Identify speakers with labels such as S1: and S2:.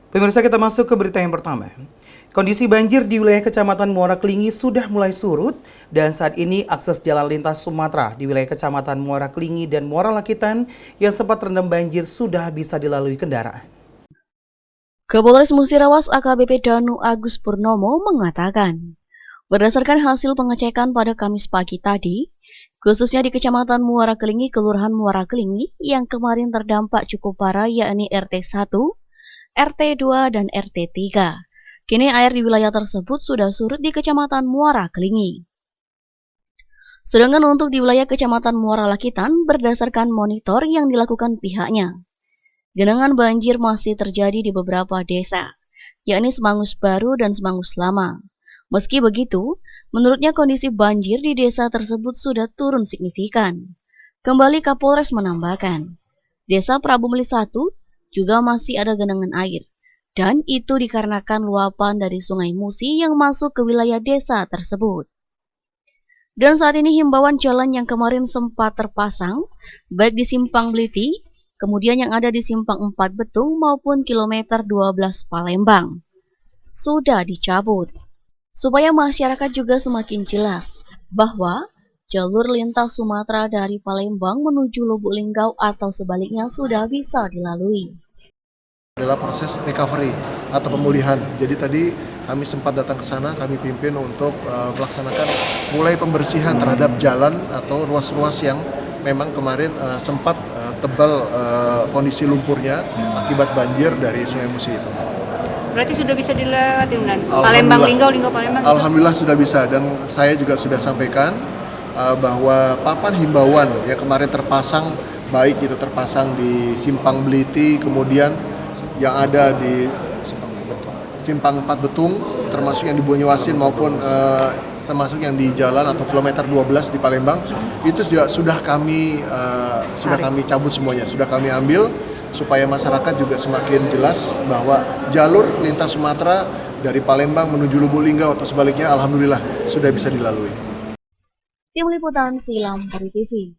S1: Pemirsa, kita masuk ke berita yang pertama. Kondisi banjir di wilayah Kecamatan Muara Kelingi sudah mulai surut dan saat ini akses jalan lintas Sumatera di wilayah Kecamatan Muara Kelingi dan Muara Lakitan yang sempat terendam banjir sudah bisa dilalui kendaraan.
S2: Kapolres Musirawas AKBP Danu Agus Purnomo mengatakan, berdasarkan hasil pengecekan pada Kamis pagi tadi, khususnya di Kecamatan Muara Kelingi, Kelurahan Muara Kelingi yang kemarin terdampak cukup parah yakni RT 1, RT 2, dan RT 3. Kini air di wilayah tersebut sudah surut di Kecamatan Muara Kelingi. Sedangkan untuk di wilayah Kecamatan Muara Lakitan, berdasarkan monitor yang dilakukan pihaknya, genangan banjir masih terjadi di beberapa desa, yakni Semangus Baru dan Semangus Lama. Meski begitu, menurutnya kondisi banjir di desa tersebut sudah turun signifikan. Kembali Kapolres menambahkan, Desa Prabu Meli 1 juga masih ada genangan air, dan itu dikarenakan luapan dari Sungai Musi yang masuk ke wilayah desa tersebut. Dan saat ini himbauan jalan yang kemarin sempat terpasang, baik di Simpang Bliti, kemudian yang ada di Simpang 4 Betung maupun kilometer 12 Palembang, sudah dicabut. Supaya masyarakat juga semakin jelas bahwa jalur lintas Sumatera dari Palembang menuju Lubuk Linggau atau sebaliknya sudah bisa dilalui.
S3: Adalah proses recovery atau pemulihan. Jadi tadi kami sempat datang ke sana, kami pimpin untuk melaksanakan mulai pembersihan terhadap jalan atau ruas-ruas yang memang kemarin sempat tebal kondisi lumpurnya akibat banjir dari Sungai Musi itu.
S4: Berarti sudah bisa dilewati, Palembang, Linggau Palembang.
S3: Alhamdulillah sudah bisa, dan saya juga sudah sampaikan bahwa papan himbauan yang kemarin terpasang, baik itu terpasang di Simpang Bliti, kemudian yang ada di Simpang 4 Betung, termasuk yang di Banyuasin maupun termasuk yang di jalan atau kilometer 12 di Palembang, itu juga sudah kami cabut semuanya, sudah kami ambil supaya masyarakat juga semakin jelas bahwa jalur lintas Sumatera dari Palembang menuju Lubuk Linggau atau sebaliknya alhamdulillah sudah bisa dilalui.
S2: Tim Liputan Silam Pari TV.